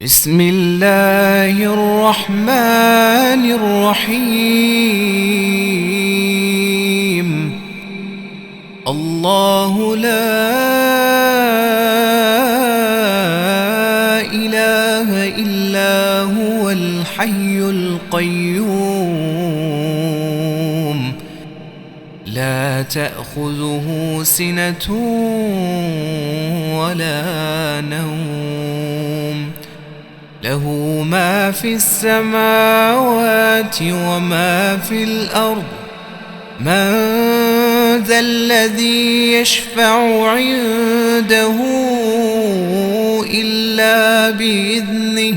بسم الله الرحمن الرحيم. الله لا إله إلا هو الحي القيوم لا تأخذه سنة ولا نوم، له ما في السماوات وما في الأرض. من ذا الذي يشفع عنده إلا بإذنه،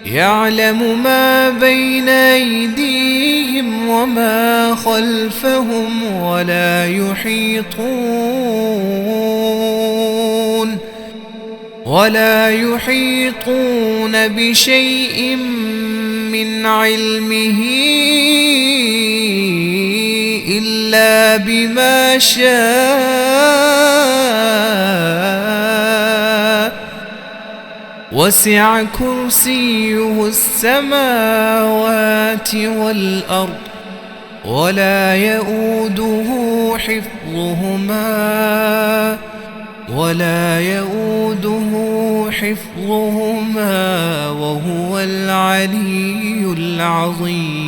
يعلم ما بين أيديهم وما خلفهم ولا يحيطون بشيء من علمه إلا بما شاء. وسع كرسيه السماوات والأرض ولا يؤوده حفظهما وهو العلي العظيم.